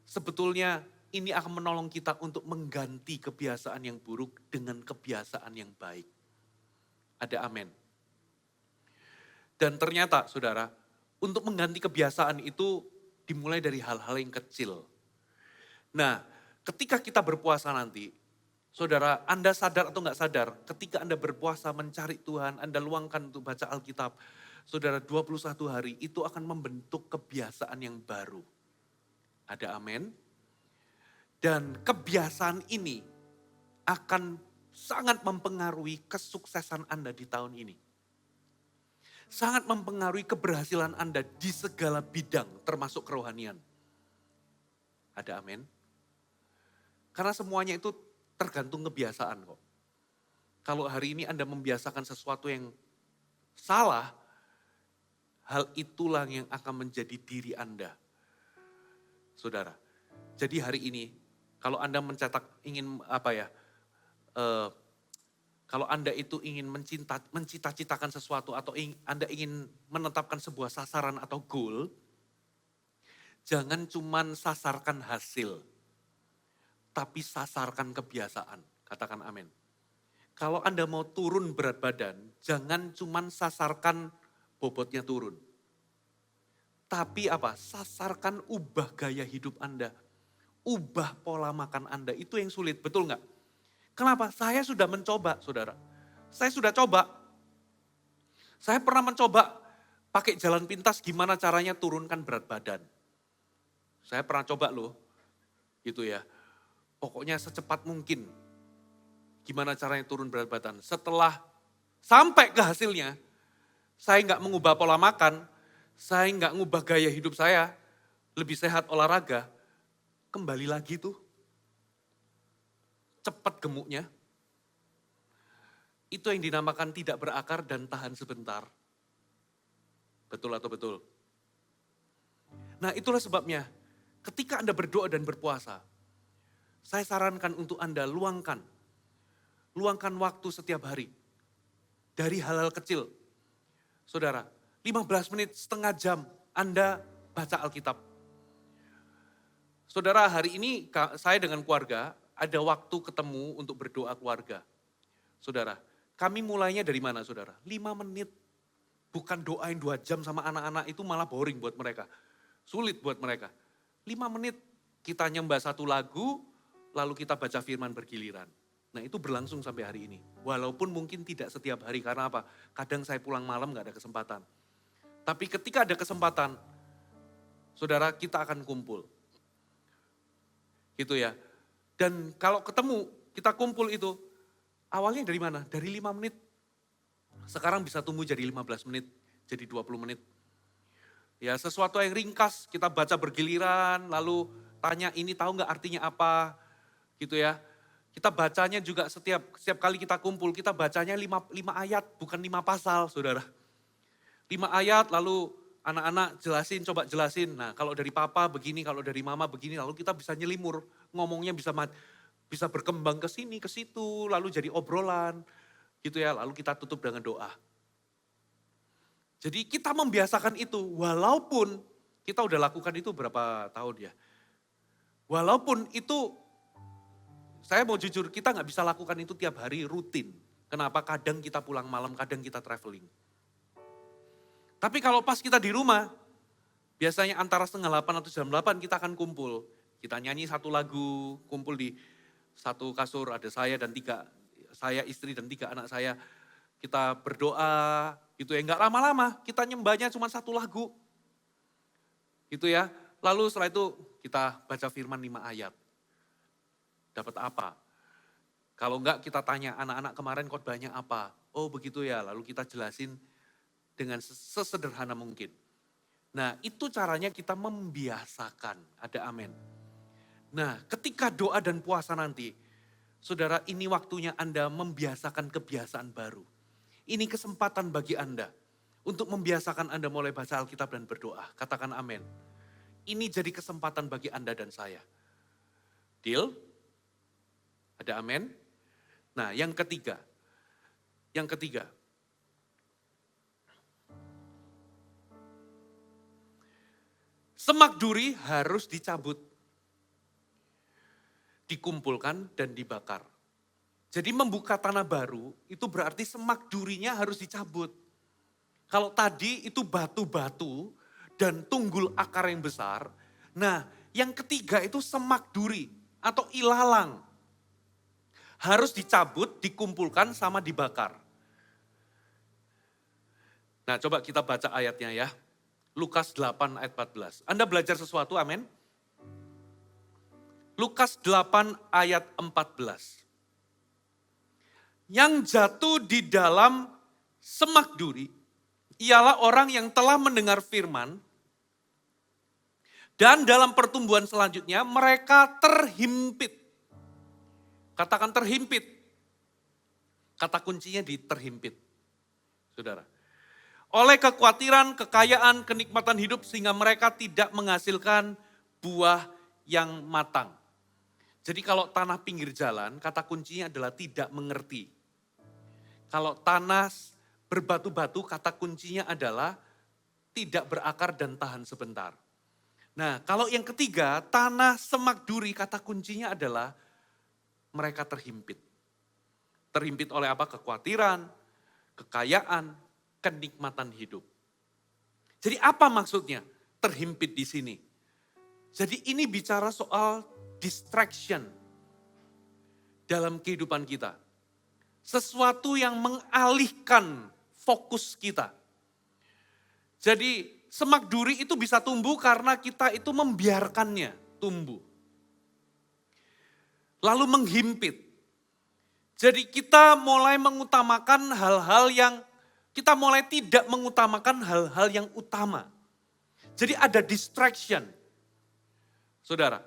sebetulnya ini akan menolong kita untuk mengganti kebiasaan yang buruk dengan kebiasaan yang baik. Ada amin. Dan ternyata saudara, untuk mengganti kebiasaan itu dimulai dari hal-hal yang kecil. Nah, ketika kita berpuasa nanti, saudara, Anda sadar atau enggak sadar, ketika Anda berpuasa mencari Tuhan, Anda luangkan untuk baca Alkitab, saudara 21 hari itu akan membentuk kebiasaan yang baru. Ada amin. Dan kebiasaan ini akan sangat mempengaruhi kesuksesan Anda di tahun ini. Sangat mempengaruhi keberhasilan Anda di segala bidang termasuk kerohanian. Ada amin. Karena semuanya itu tergantung kebiasaan kok. Kalau hari ini Anda membiasakan sesuatu yang salah, hal itulah yang akan menjadi diri Anda. Saudara, jadi hari ini kalau Anda kalau Anda itu ingin mencita-citakan sesuatu atau Anda ingin menetapkan sebuah sasaran atau goal, jangan cuman sasarkan hasil, tapi sasarkan kebiasaan. Katakan amin. Kalau Anda mau turun berat badan, jangan cuman sasarkan bobotnya turun. Tapi apa? Sasarkan ubah gaya hidup Anda. Ubah pola makan Anda. Itu yang sulit, betul nggak? Kenapa? Saya sudah mencoba, saudara. Saya sudah coba. Saya pernah mencoba pakai jalan pintas gimana caranya turunkan berat badan. Saya pernah coba loh, gitu ya. Pokoknya secepat mungkin. Gimana caranya turun berat badan. Setelah sampai ke hasilnya, saya nggak mengubah pola makan, saya nggak ngubah gaya hidup saya, lebih sehat olahraga, kembali lagi tuh. Cepat gemuknya. Itu yang dinamakan tidak berakar dan tahan sebentar. Betul atau betul? Nah itulah sebabnya ketika Anda berdoa dan berpuasa, saya sarankan untuk Anda luangkan waktu setiap hari. Dari hal-hal kecil. Saudara, 15 menit, setengah jam Anda baca Alkitab. Saudara, hari ini saya dengan keluarga ada waktu ketemu untuk berdoa keluarga. Saudara, kami mulainya dari mana saudara? 5 menit. Bukan doain 2 jam sama anak-anak itu malah boring buat mereka. Sulit buat mereka. 5 menit kita nyembah satu lagu, lalu kita baca firman bergiliran. Nah itu berlangsung sampai hari ini. Walaupun mungkin tidak setiap hari, karena apa? Kadang saya pulang malam gak ada kesempatan. Tapi ketika ada kesempatan, saudara kita akan kumpul. Gitu ya. Dan kalau ketemu, kita kumpul itu, awalnya dari mana? Dari 5 menit. Sekarang bisa tumbuh jadi 15 menit, jadi 20 menit. Ya sesuatu yang ringkas, kita baca bergiliran, lalu tanya ini tahu gak artinya apa, gitu ya. Kita bacanya juga setiap kali kita kumpul, kita bacanya 5 ayat, bukan 5 pasal, saudara. 5 ayat, lalu anak-anak jelasin, coba jelasin. Nah kalau dari papa begini, kalau dari mama begini, lalu kita bisa nyelimur, ngomongnya bisa berkembang ke sini, ke situ, lalu jadi obrolan, gitu ya. Lalu kita tutup dengan doa. Jadi kita membiasakan itu, walaupun kita udah lakukan itu berapa tahun ya. Walaupun itu, saya mau jujur, kita gak bisa lakukan itu tiap hari rutin. Kenapa? Kadang kita pulang malam, kadang kita traveling. Tapi kalau pas kita di rumah, biasanya antara 7:30 atau jam 8 kita akan kumpul. Kita nyanyi satu lagu, kumpul di satu kasur, ada saya dan 3, saya istri dan 3 anak saya. Kita berdoa, gitu ya, gak lama-lama, kita nyembahnya cuma satu lagu. Gitu ya, lalu setelah itu kita baca firman 5 ayat. Dapat apa? Kalau enggak kita tanya anak-anak kemarin khotbahnya apa? Oh begitu ya, lalu kita jelasin dengan sesederhana mungkin. Nah itu caranya kita membiasakan, ada amin. Nah ketika doa dan puasa nanti, saudara ini waktunya Anda membiasakan kebiasaan baru. Ini kesempatan bagi Anda untuk membiasakan Anda mulai baca Alkitab dan berdoa. Katakan amin. Ini jadi kesempatan bagi Anda dan saya. Deal? Ada amin? Nah yang ketiga. Semak duri harus dicabut. Dikumpulkan dan dibakar. Jadi membuka tanah baru itu berarti semak durinya harus dicabut. Kalau tadi itu batu-batu dan tunggul akar yang besar. Nah yang ketiga itu semak duri atau ilalang. Harus dicabut, dikumpulkan, sama dibakar. Nah coba kita baca ayatnya ya. Lukas 8 ayat 14. Anda belajar sesuatu, amin? Lukas 8 ayat 14. Yang jatuh di dalam semak duri, ialah orang yang telah mendengar firman, dan dalam pertumbuhan selanjutnya mereka terhimpit. Katakan terhimpit. Kata kuncinya di terhimpit. Saudara. Oleh kekhawatiran, kekayaan, kenikmatan hidup sehingga mereka tidak menghasilkan buah yang matang. Jadi kalau tanah pinggir jalan, kata kuncinya adalah tidak mengerti. Kalau tanah berbatu-batu, kata kuncinya adalah tidak berakar dan tahan sebentar. Nah kalau yang ketiga, tanah semak duri, kata kuncinya adalah mereka terhimpit. Terhimpit oleh apa? Kekhawatiran, kekayaan, kenikmatan hidup. Jadi apa maksudnya terhimpit di sini? Jadi ini bicara soal distraction dalam kehidupan kita. Sesuatu yang mengalihkan fokus kita. Jadi semak duri itu bisa tumbuh karena kita itu membiarkannya tumbuh. Lalu menghimpit. Jadi kita mulai mengutamakan hal-hal yang, kita mulai tidak mengutamakan hal-hal yang utama. Jadi ada distraction. Saudara.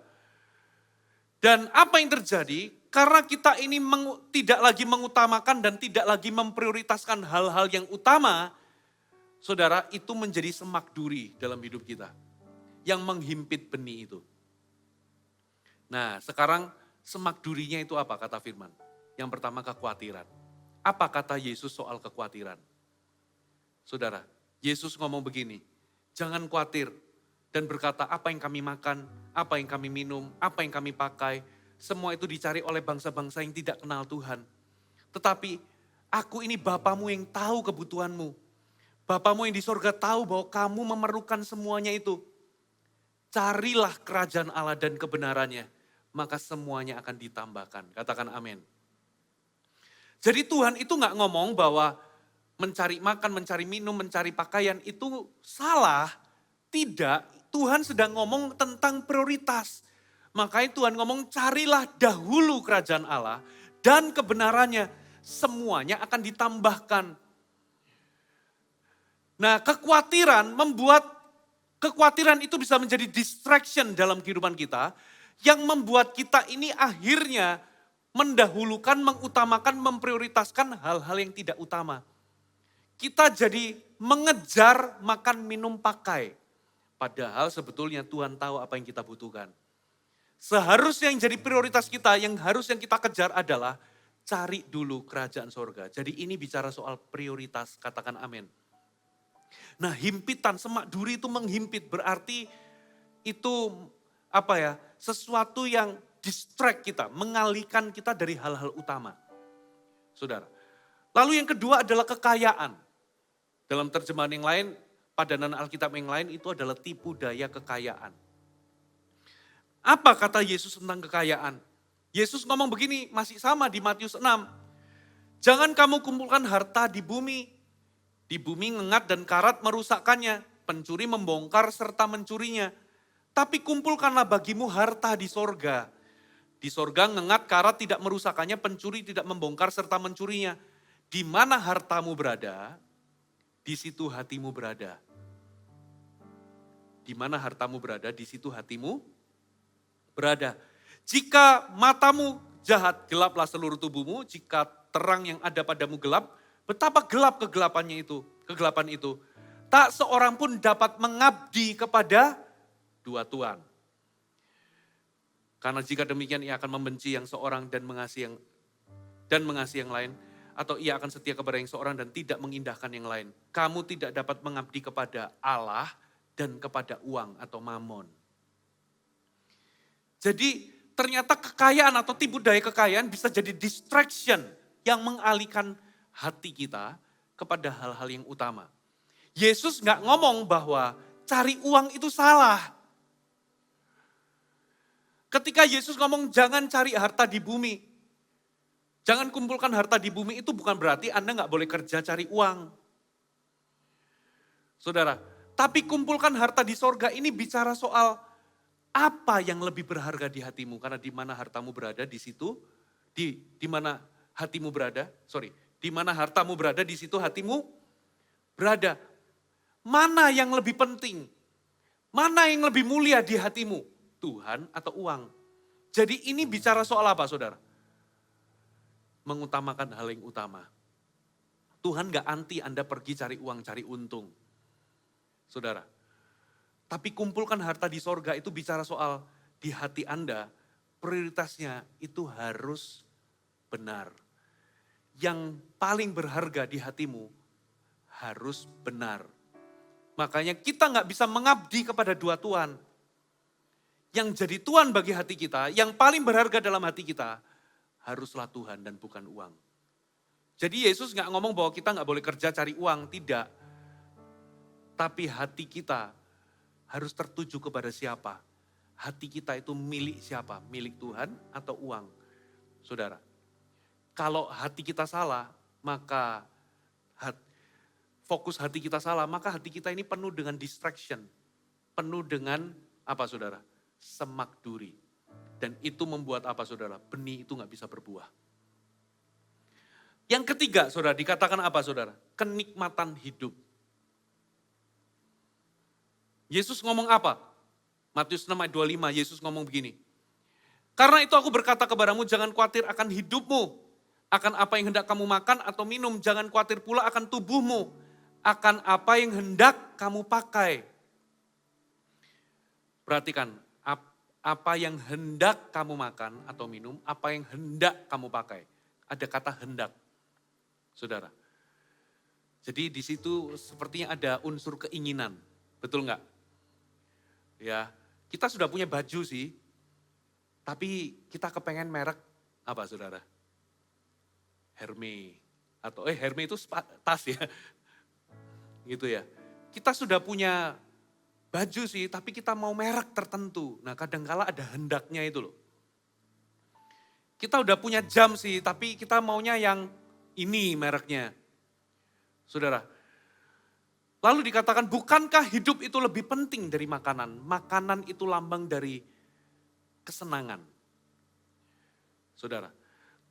Dan apa yang terjadi? Karena kita ini tidak lagi mengutamakan dan tidak lagi memprioritaskan hal-hal yang utama. Saudara, itu menjadi semak duri dalam hidup kita. Yang menghimpit benih itu. Nah sekarang semak durinya itu apa kata firman? Yang pertama kekhawatiran. Apa kata Yesus soal kekhawatiran? Saudara, Yesus ngomong begini, jangan khawatir dan berkata apa yang kami makan, apa yang kami minum, apa yang kami pakai, semua itu dicari oleh bangsa-bangsa yang tidak kenal Tuhan. Tetapi aku ini Bapamu yang tahu kebutuhanmu. Bapamu yang di sorga tahu bahwa kamu memerlukan semuanya itu. Carilah kerajaan Allah dan kebenarannya, maka semuanya akan ditambahkan. Katakan amin. Jadi Tuhan itu nggak ngomong bahwa mencari makan, mencari minum, mencari pakaian itu salah. Tidak, Tuhan sedang ngomong tentang prioritas. Makanya Tuhan ngomong carilah dahulu kerajaan Allah dan kebenarannya. Semuanya akan ditambahkan. Nah, kekhawatiran itu bisa menjadi distraction dalam kehidupan kita yang membuat kita ini akhirnya mendahulukan, mengutamakan, memprioritaskan hal-hal yang tidak utama. Kita jadi mengejar makan, minum, pakai. Padahal sebetulnya Tuhan tahu apa yang kita butuhkan. Seharusnya yang jadi prioritas kita, yang kita kejar adalah cari dulu kerajaan sorga. Jadi ini bicara soal prioritas, katakan amin. Nah, himpitan, semak duri itu menghimpit, berarti itu sesuatu yang distract kita, mengalihkan kita dari hal-hal utama. Saudara. Lalu yang kedua adalah kekayaan. Dalam terjemahan yang lain, padanan Alkitab yang lain itu adalah tipu daya kekayaan. Apa kata Yesus tentang kekayaan? Yesus ngomong begini, masih sama di Matius 6. Jangan kamu kumpulkan harta di bumi ngengat dan karat merusakkannya, pencuri membongkar serta mencurinya. Tapi kumpulkanlah bagimu harta di sorga. Di sorga ngengat karat tidak merusakkannya, pencuri tidak membongkar serta mencurinya. Di mana hartamu berada, di situ hatimu berada. Di mana hartamu berada, di situ hatimu berada. Jika matamu jahat, gelaplah seluruh tubuhmu. Jika terang yang ada padamu gelap, betapa gelap kegelapan itu. Tak seorang pun dapat mengabdi kepada dua tuan. Karena jika demikian ia akan membenci yang seorang dan mengasihi yang lain. Atau ia akan setia kepada yang seorang dan tidak mengindahkan yang lain. Kamu tidak dapat mengabdi kepada Allah dan kepada uang atau mamon. Jadi ternyata kekayaan atau tipu daya kekayaan bisa jadi distraction yang mengalihkan hati kita kepada hal-hal yang utama. Yesus nggak ngomong bahwa cari uang itu salah. Ketika Yesus ngomong jangan cari harta di bumi, jangan kumpulkan harta di bumi, itu bukan berarti Anda nggak boleh kerja cari uang. Saudara, tapi kumpulkan harta di sorga ini bicara soal apa yang lebih berharga di hatimu. Karena di mana hartamu berada di situ, di mana hatimu berada, di mana hartamu berada di situ hatimu berada. Mana yang lebih penting? Mana yang lebih mulia di hatimu? Tuhan atau uang? Jadi ini bicara soal apa, saudara? Mengutamakan hal yang utama. Tuhan gak anti Anda pergi cari uang, cari untung. Saudara, tapi kumpulkan harta di sorga itu bicara soal di hati Anda, prioritasnya itu harus benar. Yang paling berharga di hatimu harus benar. Makanya kita gak bisa mengabdi kepada dua tuan. Yang jadi tuan bagi hati kita, yang paling berharga dalam hati kita, haruslah Tuhan dan bukan uang. Jadi Yesus gak ngomong bahwa kita gak boleh kerja cari uang, tidak. Tapi hati kita harus tertuju kepada siapa? Hati kita itu milik siapa? Milik Tuhan atau uang? Saudara, kalau hati kita salah, maka fokus hati kita salah, maka hati kita ini penuh dengan distraction. Penuh dengan apa saudara? Semak duri. Dan itu membuat apa saudara? Benih itu gak bisa berbuah. Yang ketiga saudara, dikatakan apa saudara? Kenikmatan hidup. Yesus ngomong apa? Matius 6 ayat 25, Yesus ngomong begini. Karena itu aku berkata kepadamu, jangan khawatir akan hidupmu. Akan apa yang hendak kamu makan atau minum. Jangan khawatir pula akan tubuhmu. Akan apa yang hendak kamu pakai. Perhatikan, apa yang hendak kamu makan atau minum, apa yang hendak kamu pakai. Ada kata hendak, saudara. Jadi di situ sepertinya ada unsur keinginan, betul nggak? Ya, kita sudah punya baju sih, tapi kita kepengen merek apa saudara? Hermes atau Hermes itu tas ya, gitu ya. Kita sudah punya baju sih, tapi kita mau merek tertentu. Nah kadangkala ada hendaknya itu loh. Kita udah punya jam sih, tapi kita maunya yang Ini mereknya. Saudara, lalu dikatakan, bukankah hidup itu lebih penting dari makanan? Makanan itu lambang dari kesenangan. Saudara,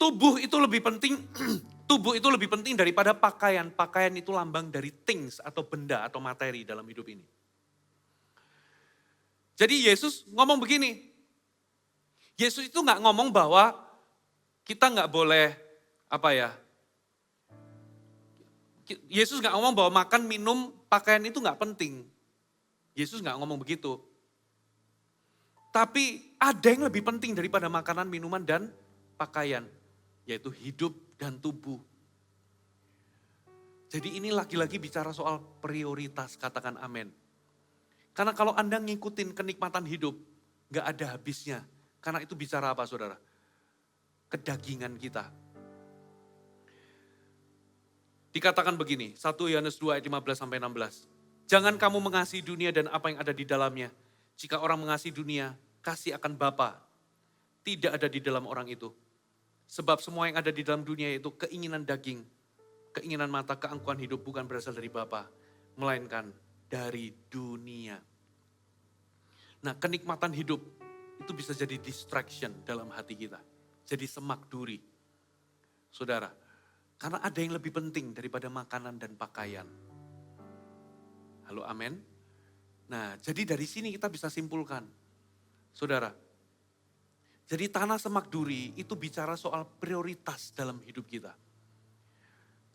tubuh itu lebih penting, tubuh itu lebih penting daripada pakaian. Pakaian itu lambang dari things atau benda atau materi dalam hidup ini. Jadi Yesus ngomong begini, Yesus itu nggak ngomong bahwa kita nggak boleh, Yesus nggak ngomong bahwa makan, minum, pakaian itu nggak penting. Yesus nggak ngomong begitu. Tapi ada yang lebih penting daripada makanan, minuman, dan pakaian. Yaitu hidup dan tubuh. Jadi ini lagi-lagi bicara soal prioritas, katakan amin. Karena kalau Anda ngikutin kenikmatan hidup, nggak ada habisnya. Karena itu bicara apa saudara? Kedagingan kita. Dikatakan begini, 1 Yohanes 2 ayat 15-16. Jangan kamu mengasihi dunia dan apa yang ada di dalamnya. Jika orang mengasihi dunia, kasih akan Bapa tidak ada di dalam orang itu. Sebab semua yang ada di dalam dunia itu keinginan daging, keinginan mata, keangkuhan hidup bukan berasal dari Bapa, melainkan dari dunia. Nah, kenikmatan hidup itu bisa jadi distraction dalam hati kita. Jadi semak duri. Saudara, karena ada yang lebih penting daripada makanan dan pakaian. Halo, amin. Nah, jadi dari sini kita bisa simpulkan. Saudara, jadi tanah semak duri itu bicara soal prioritas dalam hidup kita.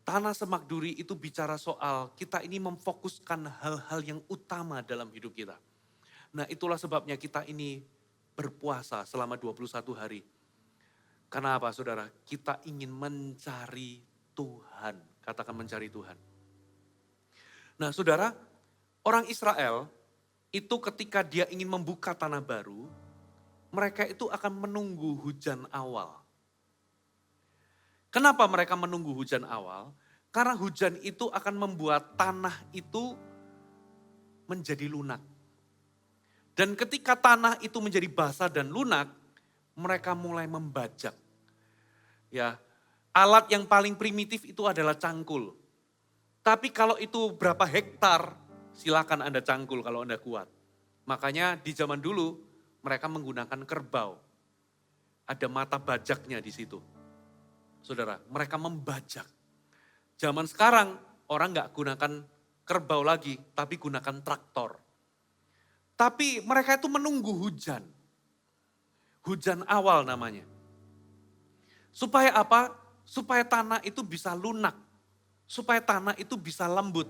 Tanah semak duri itu bicara soal kita ini memfokuskan hal-hal yang utama dalam hidup kita. Nah, itulah sebabnya kita ini berpuasa selama 21 hari. Karena apa saudara? Kita ingin mencari Tuhan. Katakan mencari Tuhan. Nah saudara, orang Israel itu ketika dia ingin membuka tanah baru, mereka itu akan menunggu hujan awal. Kenapa mereka menunggu hujan awal? Karena hujan itu akan membuat tanah itu menjadi lunak. Dan ketika tanah itu menjadi basah dan lunak, mereka mulai membajak. Ya, alat yang paling primitif itu adalah cangkul. Tapi kalau itu berapa hektar, silakan Anda cangkul kalau Anda kuat. Makanya di zaman dulu mereka menggunakan kerbau. Ada mata bajaknya di situ. Saudara, mereka membajak. Zaman sekarang orang nggak gunakan kerbau lagi, tapi gunakan traktor. Tapi mereka itu menunggu hujan. Hujan awal namanya. Supaya apa? Supaya tanah itu bisa lunak. Supaya tanah itu bisa lembut.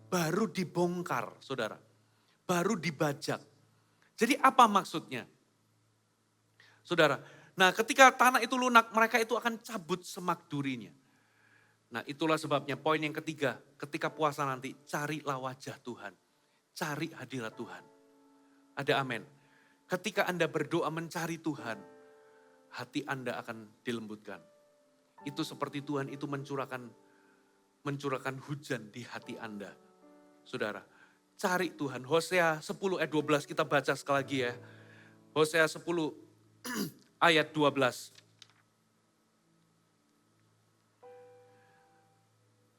Baru dibongkar, saudara. Baru dibajak. Jadi apa maksudnya? Saudara, nah ketika tanah itu lunak, mereka itu akan cabut semak durinya. Nah itulah sebabnya poin yang ketiga, ketika puasa nanti carilah wajah Tuhan. Cari hadirat Tuhan. Ada amin. Ketika Anda berdoa mencari Tuhan, hati Anda akan dilembutkan. Itu seperti Tuhan itu mencurahkan hujan di hati Anda. Saudara, cari Tuhan. Hosea 10 ayat 12 kita baca sekali lagi ya. Hosea 10 ayat 12.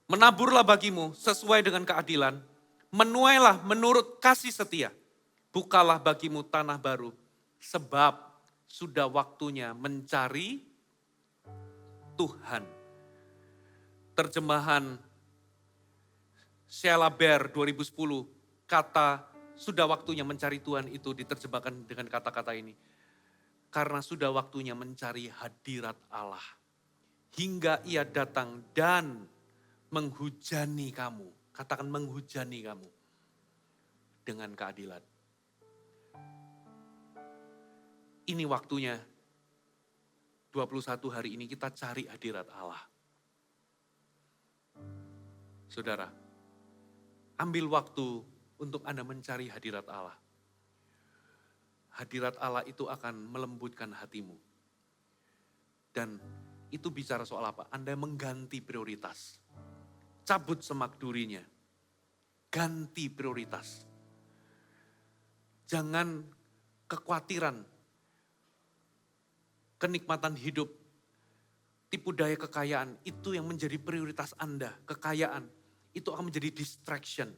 Menaburlah bagimu sesuai dengan keadilan. Menuailah menurut kasih setia. Bukalah bagimu tanah baru. Sebab sudah waktunya mencari Tuhan. Terjemahan Sheila Bair 2010, kata sudah waktunya mencari Tuhan itu diterjemahkan dengan kata-kata ini. Karena sudah waktunya mencari hadirat Allah. Hingga ia datang dan menghujani kamu. Katakan menghujani kamu. Dengan keadilan. Ini waktunya 21 hari ini kita cari hadirat Allah. Saudara, ambil waktu untuk Anda mencari hadirat Allah. Hadirat Allah itu akan melembutkan hatimu. Dan itu bicara soal apa? Anda mengganti prioritas. Cabut semak durinya. Ganti prioritas. Jangan kekhawatiran kenikmatan hidup tipu daya kekayaan itu yang menjadi prioritas Anda. Kekayaan itu akan menjadi distraction.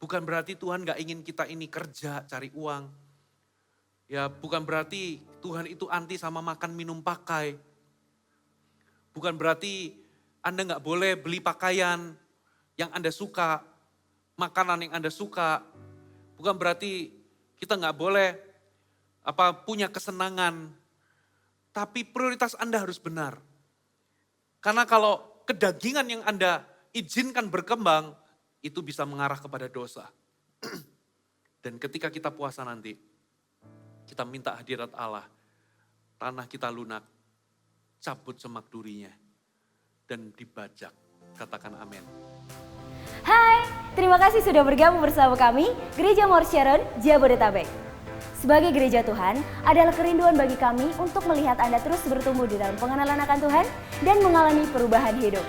Bukan berarti Tuhan gak ingin kita ini kerja, cari uang. Ya bukan berarti Tuhan itu anti sama makan, minum, pakai. Bukan berarti Anda gak boleh beli pakaian yang Anda suka, makanan yang Anda suka. Bukan berarti kita gak boleh punya kesenangan. Tapi prioritas Anda harus benar. Karena kalau kedagingan yang Anda izinkan berkembang, itu bisa mengarah kepada dosa. Dan ketika kita puasa nanti, kita minta hadirat Allah, tanah kita lunak, cabut semak durinya, dan dibajak. Katakan amin. Hai, terima kasih sudah bergabung bersama kami, Gereja Mount Sharon, Jabodetabek. Sebagai gereja Tuhan, adalah kerinduan bagi kami untuk melihat Anda terus bertumbuh di dalam pengenalan akan Tuhan dan mengalami perubahan hidup.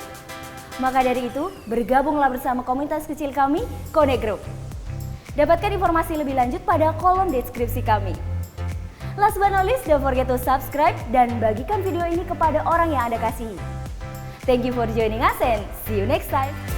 Maka dari itu, bergabunglah bersama komunitas kecil kami, Connect Group. Dapatkan informasi lebih lanjut pada kolom deskripsi kami. Last but not least, don't forget to subscribe dan bagikan video ini kepada orang yang Anda kasihi. Thank you for joining us and see you next time.